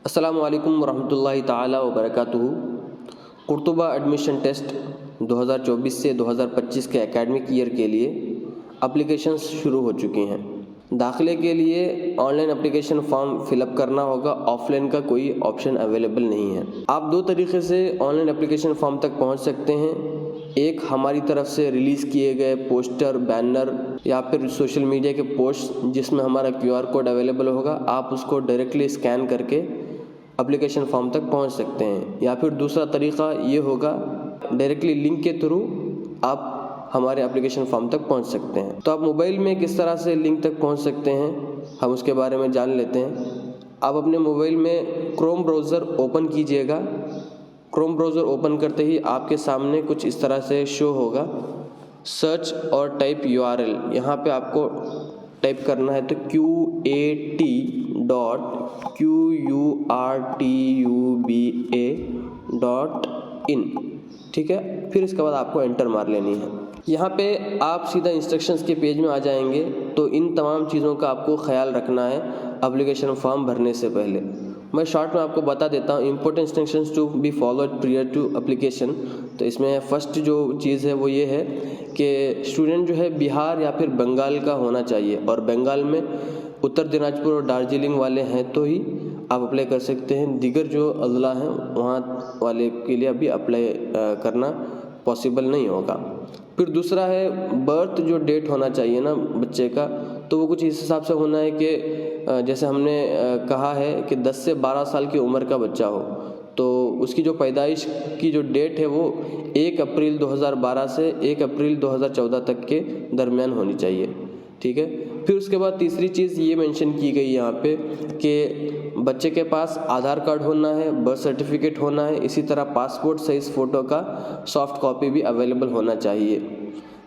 अस्सलामु अलैकुम वरहमतुल्लाहि ताला वबरकातुहू। कुर्तुबा एडमिशन टेस्ट 2024 से 2025 के एकेडमिक ईयर के लिए एप्लीकेशंस शुरू हो चुकी हैं। दाखिले के लिए ऑनलाइन एप्लीकेशन फॉर्म फिलअप करना होगा, ऑफलाइन का कोई ऑप्शन अवेलेबल नहीं है। आप दो तरीके से ऑनलाइन एप्लीकेशन फॉर्म तक पहुंच सकते हैं। एक हमारी तरफ से रिलीज़ किए गए पोस्टर, बैनर या फिर सोशल मीडिया के पोस्ट जिसमें हमारा QR कोड अवेलेबल होगा, आप उसको डायरेक्टली स्कैन करके एप्लीकेशन फॉर्म तक पहुंच सकते हैं। या फिर दूसरा तरीका ये होगा, डायरेक्टली लिंक के थ्रू आप हमारे एप्लीकेशन फॉर्म तक पहुंच सकते हैं। तो आप मोबाइल में किस तरह से लिंक तक पहुंच सकते हैं, हम उसके बारे में जान लेते हैं। आप अपने मोबाइल में क्रोम ब्राउज़र ओपन कीजिएगा। क्रोम ब्राउज़र ओपन करते ही आपके सामने कुछ इस तरह से शो होगा, सर्च और टाइप URL। यहाँ पे आपको टाइप करना है तो QAT.QURTUBA.in, ठीक है। फिर इसके बाद आपको एंटर मार लेनी है। यहाँ पे आप सीधा इंस्ट्रक्शंस के पेज में आ जाएंगे। तो इन तमाम चीज़ों का आपको ख्याल रखना है एप्लीकेशन फॉर्म भरने से पहले। मैं शॉर्ट में आपको बता देता हूँ important instructions to be followed prior to application. तो इसमें फर्स्ट जो चीज़ है वो ये है कि स्टूडेंट जो है बिहार या फिर बंगाल का होना चाहिए, और बंगाल में उत्तर दिनाजपुर और दार्जिलिंग वाले हैं तो ही आप अप्लाई कर सकते हैं। दीगर जो अजला हैं वहाँ वाले के लिए अभी अप्लाई करना पॉसिबल नहीं होगा। फिर दूसरा है बर्थ जो डेट होना चाहिए ना बच्चे का, तो वो कुछ इस हिसाब से होना है कि जैसे हमने कहा है कि 10 से 12 साल की उम्र का बच्चा हो, तो उसकी जो पैदाइश की जो डेट है वो 1 अप्रैल 2012 से 1 अप्रैल 2014 तक के दरमियान होनी चाहिए, ठीक है। फिर उसके बाद तीसरी चीज़ ये मेंशन की गई यहाँ पे कि बच्चे के पास आधार कार्ड होना है, बर्थ सर्टिफिकेट होना है, इसी तरह पासपोर्ट साइज़ फ़ोटो का सॉफ्ट कॉपी भी अवेलेबल होना चाहिए।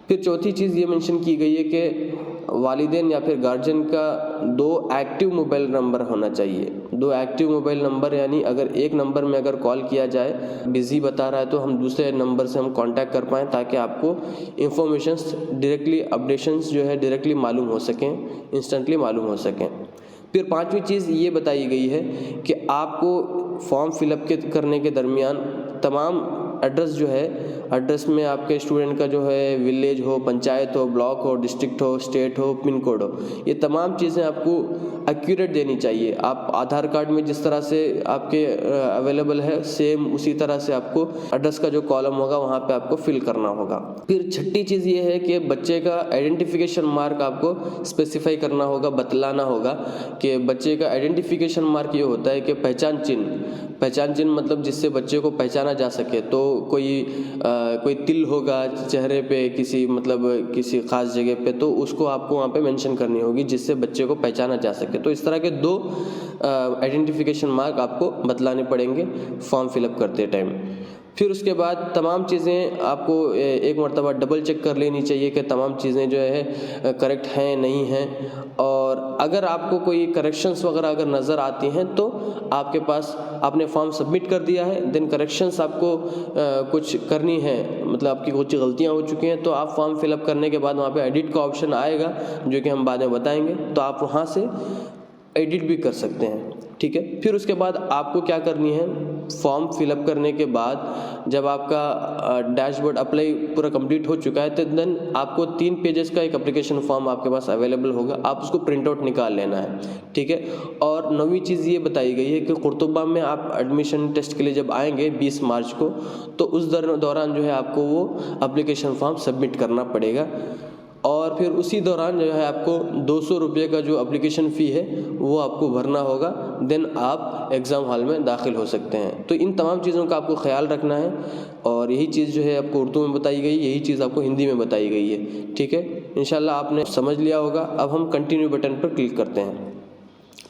फिर चौथी चीज़ ये मेंशन की गई है कि वालिदैन या फिर गार्जियन का 2 एक्टिव मोबाइल नंबर होना चाहिए। 2 एक्टिव मोबाइल नंबर यानी अगर एक नंबर में अगर कॉल किया जाए, बिज़ी बता रहा है, तो हम दूसरे नंबर से हम कांटेक्ट कर पाएँ ताकि आपको इंफॉर्मेशंस डायरेक्टली अपडेशंस जो है डायरेक्टली मालूम हो सकें, इंस्टेंटली मालूम हो सकें। फिर पांचवी चीज़ ये बताई गई है कि आपको फॉर्म फिलअप करने के दरमियान तमाम एड्रेस जो है, एड्रेस में आपके स्टूडेंट का जो है विलेज हो, पंचायत हो, ब्लॉक हो, डिस्ट्रिक्ट हो, स्टेट हो, पिन कोड हो, ये तमाम चीज़ें आपको एक्यूरेट देनी चाहिए। आप आधार कार्ड में जिस तरह से आपके अवेलेबल है, सेम उसी तरह से आपको एड्रेस का जो कॉलम होगा वहाँ पे आपको फिल करना होगा। फिर छठी चीज़ ये है कि बच्चे का आइडेंटिफिकेशन मार्क आपको स्पेसिफाई करना होगा, बतलाना होगा कि बच्चे का आइडेंटिफिकेशन मार्क ये होता है कि पहचान चिन्ह मतलब जिससे बच्चे को पहचाना जा सके। तो कोई तिल होगा चेहरे पे किसी खास जगह पे, तो उसको आपको वहाँ पे मेंशन करनी होगी जिससे बच्चे को पहचाना जा सके। तो इस तरह के 2 आइडेंटिफिकेशन मार्क आपको बतलाने पड़ेंगे फॉर्म फिलअप करते टाइम। फिर उसके बाद तमाम चीज़ें आपको एक मरतबा डबल चेक कर लेनी चाहिए कि तमाम चीज़ें जो है करेक्ट हैं नहीं हैं, और अगर आपको कोई करेक्शंस वगैरह अगर नज़र आती हैं तो आपके पास आपने फॉर्म सबमिट कर दिया है, देन करेक्शंस आपको कुछ करनी है, मतलब आपकी कुछ गलतियां हो चुकी हैं, तो आप फॉर्म फिलअप करने के बाद वहाँ पे एडिट का ऑप्शन आएगा जो कि हम बाद में बताएंगे, तो आप वहाँ से एडिट भी कर सकते हैं, ठीक है। फिर उसके बाद आपको क्या करनी है, फॉर्म फिलअप करने के बाद जब आपका डैशबोर्ड अप्लाई पूरा कंप्लीट हो चुका है, तो देन आपको 3 पेजेस का एक एप्लीकेशन फॉर्म आपके पास अवेलेबल होगा, आप उसको प्रिंट आउट निकाल लेना है, ठीक है। और 9वीं चीज़ ये बताई गई है कि कुर्तुबा में आप एडमिशन टेस्ट के लिए जब आएंगे 20 मार्च को, तो उस दौरान जो है आपको वो एप्लीकेशन फॉर्म सबमिट करना पड़ेगा, और फिर उसी दौरान जो है आपको 200 रुपये का जो एप्लीकेशन फ़ी है वो आपको भरना होगा, देन आप एग्ज़ाम हॉल में दाखिल हो सकते हैं। तो इन तमाम चीज़ों का आपको ख्याल रखना है, और यही चीज़ जो है आपको उर्दू में बताई गई, यही चीज़ आपको हिंदी में बताई गई है, ठीक है। इंशाल्लाह आपने समझ लिया होगा। अब हम कंटिन्यू बटन पर क्लिक करते हैं।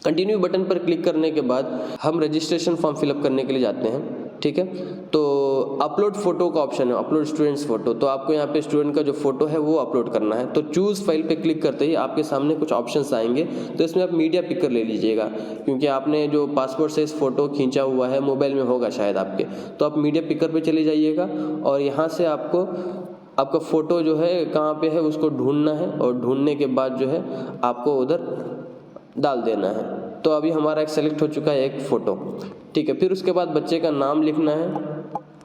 कंटिन्यू बटन पर क्लिक करने के बाद हम रजिस्ट्रेशन फॉर्म फिलअप करने के लिए जाते हैं, ठीक है। तो अपलोड फ़ोटो का ऑप्शन है, अपलोड स्टूडेंट्स फ़ोटो, तो आपको यहाँ पे स्टूडेंट का जो फ़ोटो है वो अपलोड करना है। तो चूज़ फाइल पे क्लिक करते ही आपके सामने कुछ ऑप्शंस आएंगे, तो इसमें आप मीडिया पिकर ले लीजिएगा, क्योंकि आपने जो पासपोर्ट साइज़ फ़ोटो खींचा हुआ है मोबाइल में होगा शायद आपके, तो आप मीडिया पिकर पे चले जाइएगा, और यहाँ से आपका फ़ोटो जो है कहाँ पे है उसको ढूंढना है, और ढूंढने के बाद जो है आपको उधर डाल देना है। तो अभी हमारा एक सेलेक्ट हो चुका है एक फ़ोटो, ठीक है। फिर उसके बाद बच्चे का नाम लिखना है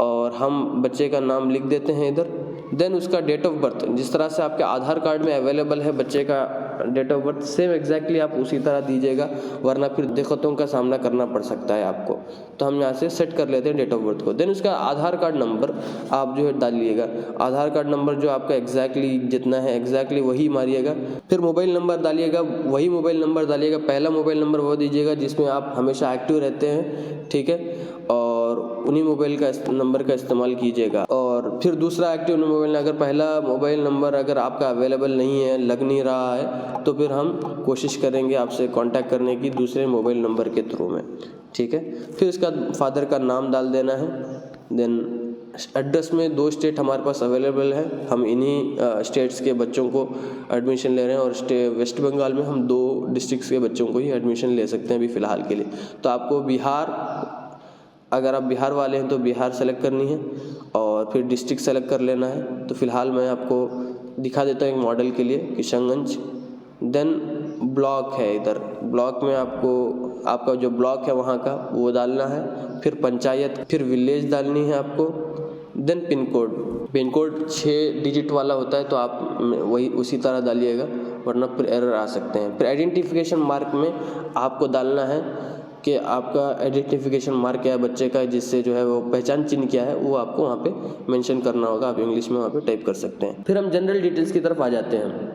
और हम बच्चे का नाम लिख देते हैं इधर। देन उसका डेट ऑफ बर्थ, जिस तरह से आपके आधार कार्ड में अवेलेबल है बच्चे का date of birth, same exactly आप उसी तरह दीजिएगा, वरना फिर दिक्कतों का सामना करना पड़ सकता है आपको। तो हम यहाँ से सेट कर लेते हैं डेट ऑफ बर्थ को। देन उसका आधार कार्ड नंबर आप जो है डालिएगा, आधार कार्ड नंबर जो आपका एग्जैक्टली जितना है एग्जैक्टली वही मारिएगा। फिर मोबाइल नंबर डालिएगा, वही मोबाइल नंबर डालिएगा। पहला मोबाइल नंबर वो दीजिएगा जिसमें आप हमेशा एक्टिव रहते हैं, ठीक है, और उन्हीं मोबाइल का नंबर का इस्तेमाल कीजिएगा। और फिर दूसरा एक्टिव मोबाइल, अगर पहला मोबाइल नंबर अगर आपका अवेलेबल नहीं है, लग नहीं रहा है, तो फिर हम कोशिश करेंगे आपसे कांटेक्ट करने की दूसरे मोबाइल नंबर के थ्रू में, ठीक है। फिर उसका फादर का नाम डाल देना है। देन एड्रेस में 2 स्टेट हमारे पास अवेलेबल है, हम इन्हीं स्टेट्स के बच्चों को एडमिशन ले रहे हैं। और वेस्ट बंगाल में हम 2 डिस्ट्रिक्ट्स के बच्चों को ही एडमिशन ले सकते हैं अभी फ़िलहाल के लिए। तो आपको बिहार, अगर आप बिहार वाले हैं तो बिहार सेलेक्ट करनी है और फिर डिस्ट्रिक्ट सेलेक्ट कर लेना है। तो फ़िलहाल मैं आपको दिखा देता हूँ एक मॉडल के लिए, किशनगंज। देन ब्लॉक है, इधर ब्लॉक में आपको आपका जो ब्लॉक है वहाँ का वो डालना है। फिर पंचायत, फिर विलेज डालनी है आपको। देन पिन कोड 6 डिजिट वाला होता है, तो आप वही उसी तरह डालिएगा, वरना फिर एरर आ सकते हैं। फिर आइडेंटिफिकेशन मार्क में आपको डालना है कि आपका आइडेंटिफिकेशन मार्क क्या है बच्चे का, जिससे जो है वो पहचान चिन्ह क्या है वो आपको वहाँ पे मेंशन करना होगा। आप इंग्लिश में वहाँ पे टाइप कर सकते हैं। फिर हम जनरल डिटेल्स की तरफ आ जाते हैं।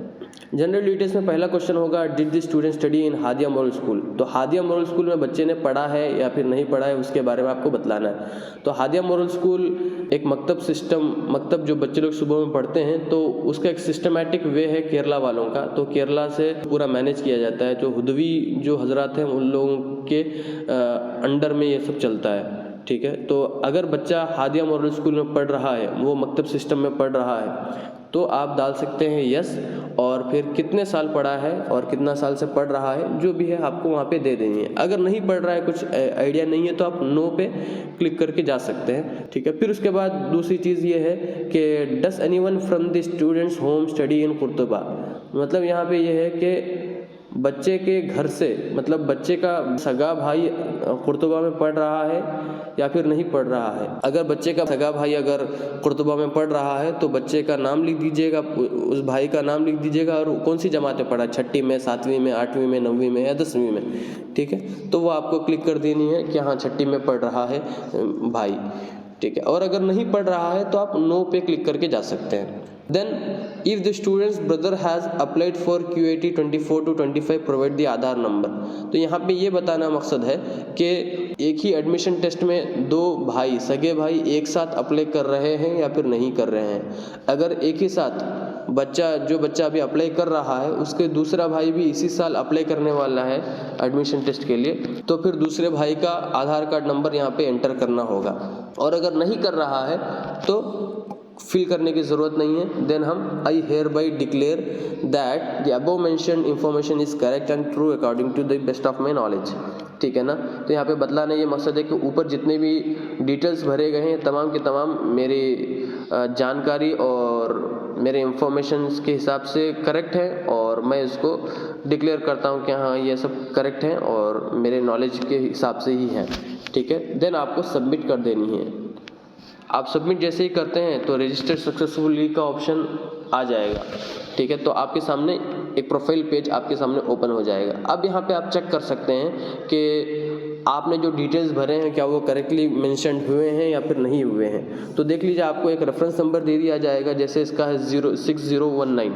जनरल डिटेल्स में पहला क्वेश्चन होगा, did the student study in Hadiya model school. तो हादिया मॉडल स्कूल में बच्चे ने पढ़ा है या फिर नहीं पढ़ा है, उसके बारे में आपको बतलाना है। तो हादिया मॉडल स्कूल एक मकतब जो बच्चे लोग सुबह में पढ़ते हैं, तो उसका एक सिस्टमैटिक वे है केरला वालों का। तो केरला से पूरा मैनेज किया जाता है, जो हुदवी जो हजरात हैं उन लोगों के अंडर में ये सब चलता है, ठीक है। तो अगर बच्चा हादिया मॉडल स्कूल में पढ़ रहा है, वो मकतब सिस्टम में पढ़ रहा है, तो आप डाल सकते हैं यस, और फिर कितने साल पढ़ा है और कितना साल से पढ़ रहा है जो भी है आपको वहाँ पे दे देनी है। अगर नहीं पढ़ रहा है, कुछ आइडिया नहीं है, तो आप नो पे क्लिक करके जा सकते हैं, ठीक है। फिर उसके बाद दूसरी चीज़ ये है कि does anyone from the students home study in कुर्तुबा। मतलब यहाँ पे ये है कि बच्चे के घर से, मतलब बच्चे का सगा भाई कुर्तुबा में पढ़ रहा है या फिर नहीं पढ़ रहा है। अगर बच्चे का सगा भाई अगर कुर्तुबा में पढ़ रहा है तो बच्चे का नाम लिख दीजिएगा, उस भाई का नाम लिख दीजिएगा और कौन सी जमात में पढ़ा, 6ठी में, 7वीं में, 8वीं में, 9वीं में या 10वीं में, ठीक है। तो वो आपको क्लिक कर देनी है कि हाँ 6ठी में पढ़ रहा है भाई, ठीक है। और अगर नहीं पढ़ रहा है तो आप नो पे क्लिक करके जा सकते हैं। Then if the student's brother has applied for QAT 24 to 25 provide the Aadhaar number. तो यहाँ पे ये बताना मकसद है कि एक ही एडमिशन टेस्ट में 2 भाई, सगे भाई एक साथ अप्लाई कर रहे हैं या फिर नहीं कर रहे हैं। अगर एक ही साथ जो बच्चा अभी अप्लाई कर रहा है उसके दूसरा भाई भी इसी साल अप्लाई करने वाला है एडमिशन टेस्ट के लिए, तो फिर दूसरे भाई का आधार कार्ड नंबर यहाँ पे एंटर करना होगा। और अगर नहीं कर रहा है तो फिल करने की ज़रूरत नहीं है। देन हम I hereby declare that the above mentioned information is correct and true according to the best of my knowledge, ठीक है ना। तो यहाँ पे बतलाने ये मकसद है कि ऊपर जितने भी डिटेल्स भरे गए हैं तमाम के तमाम मेरी जानकारी और मेरे इंफॉर्मेशन के हिसाब से करेक्ट है, और मैं इसको डिक्लेयर करता हूँ कि हाँ ये सब करेक्ट हैं और मेरे नॉलेज के हिसाब से ही हैं, ठीक है। देन आपको सबमिट कर देनी है। आप सबमिट जैसे ही करते हैं तो रजिस्टर सक्सेसफुली का ऑप्शन आ जाएगा, ठीक है। तो आपके सामने एक प्रोफाइल पेज आपके सामने ओपन हो जाएगा। अब यहाँ पे आप चेक कर सकते हैं कि आपने जो डिटेल्स भरे हैं क्या वो करेक्टली मेंशन्ड हुए हैं या फिर नहीं हुए हैं। तो देख लीजिए, आपको एक रेफरेंस नंबर दे दिया जाएगा, जैसे इसका है 06019,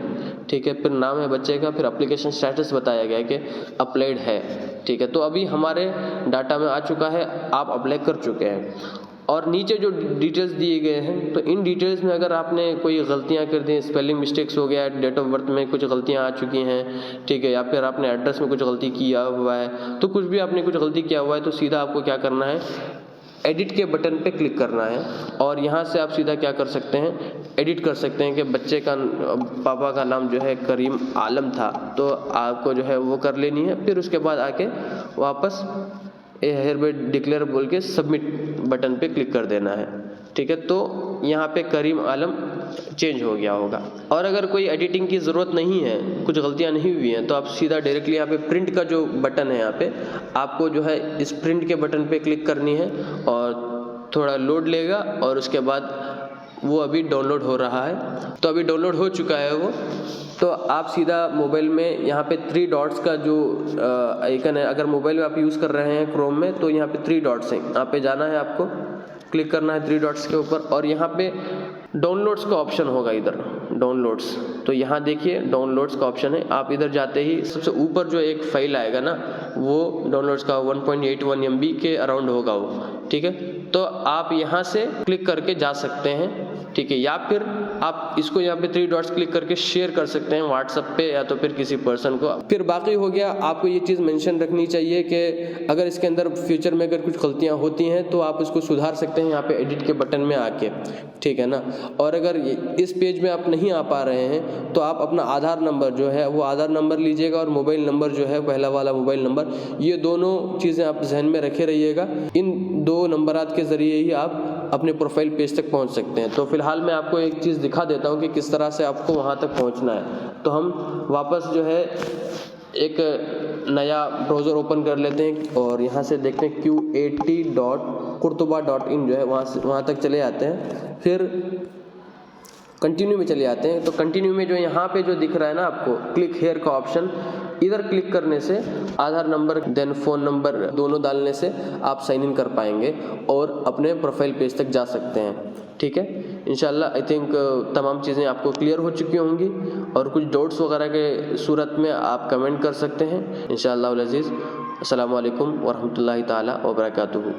ठीक है। फिर नाम है बच्चे का, फिर एप्लीकेशन स्टेटस बताया गया है कि अप्लाइड है, ठीक है। तो अभी हमारे डाटा में आ चुका है, आप अप्लाई कर चुके हैं। और नीचे जो डिटेल्स दिए गए हैं, तो इन डिटेल्स में अगर आपने कोई गलतियां कर दी, स्पेलिंग मिस्टेक्स हो गया, डेट ऑफ बर्थ में कुछ गलतियां आ चुकी हैं, ठीक है, या फिर आपने एड्रेस में कुछ गलती किया हुआ है, तो कुछ भी आपने कुछ गलती किया हुआ है तो सीधा आपको क्या करना है, एडिट के बटन पे क्लिक करना है। और यहाँ से आप सीधा क्या कर सकते हैं, एडिट कर सकते हैं कि बच्चे का पापा का नाम जो है करीम आलम था, तो आपको जो है वो कर लेनी है। फिर उसके बाद आके वापस हेयर बाय डिक्लेयर बोल के सबमिट बटन पे क्लिक कर देना है, ठीक है। तो यहाँ पे करीम आलम चेंज हो गया होगा। और अगर कोई एडिटिंग की ज़रूरत नहीं है, कुछ गलतियाँ नहीं हुई हैं, तो आप सीधा डायरेक्टली यहाँ पे प्रिंट का जो बटन है, यहाँ पे आपको जो है इस प्रिंट के बटन पे क्लिक करनी है और थोड़ा लोड लेगा और उसके बाद वो अभी डाउनलोड हो रहा है। तो अभी डाउनलोड हो चुका है वो। तो आप सीधा मोबाइल में यहाँ पे 3 डॉट्स का जो आइकन है, अगर मोबाइल में आप यूज़ कर रहे हैं क्रोम में, तो यहाँ पे 3 डॉट्स हैं, यहाँ पे जाना है आपको, क्लिक करना है 3 डॉट्स के ऊपर और यहाँ पे डाउनलोड्स का ऑप्शन होगा, इधर डाउनलोड्स। तो यहाँ देखिए डाउनलोड्स का ऑप्शन है, आप इधर जाते ही सबसे ऊपर जो एक फाइल आएगा ना, वो डाउनलोड्स का 1.81 MB के अराउंड होगा वो, ठीक है। तो आप यहाँ से क्लिक करके जा सकते हैं, ठीक है, या फिर आप इसको यहाँ पे 3 डॉट्स क्लिक करके शेयर कर सकते हैं व्हाट्सएप पे या तो फिर किसी पर्सन को। फिर बाकी हो गया, आपको ये चीज़ मेंशन रखनी चाहिए कि अगर इसके अंदर फ्यूचर में अगर कुछ गलतियाँ होती हैं तो आप उसको सुधार सकते हैं यहाँ पे एडिट के बटन में आके, ठीक है ना। और अगर इस पेज में आप नहीं आ पा रहे हैं तो आप अपना आधार नंबर जो है वो आधार नंबर लीजिएगा और मोबाइल नंबर जो है पहला वाला मोबाइल नंबर, ये दोनों चीज़ें आप जहन में रखे रहिएगा। इन 2 नंबरात के ज़रिए ही आप अपने प्रोफाइल पेज तक पहुंच सकते हैं। तो फिलहाल मैं आपको एक चीज़ दिखा देता हूं कि किस तरह से आपको वहां तक पहुंचना है। तो हम वापस जो है एक नया ब्राउज़र ओपन कर लेते हैं और यहाँ से देखते हैं qat.kurtuba.in जो है वहाँ तक चले जाते हैं। फिर कंटिन्यू में चले जाते हैं। तो कंटिन्यू में जो यहाँ पे जो दिख रहा है ना आपको क्लिक हेयर का ऑप्शन, इधर क्लिक करने से आधार नंबर देन फ़ोन नंबर दोनों डालने से आप साइन इन कर पाएंगे और अपने प्रोफाइल पेज तक जा सकते हैं, ठीक है। इंशाल्लाह आई थिंक तमाम चीज़ें आपको क्लियर हो चुकी होंगी और कुछ डाउट्स वगैरह के सूरत में आप कमेंट कर सकते हैं इंशाअल्लाह अज़ीज़। अस्सलामु अलैकुम वरहमतुल्लाहि ताला व बरकातुहू।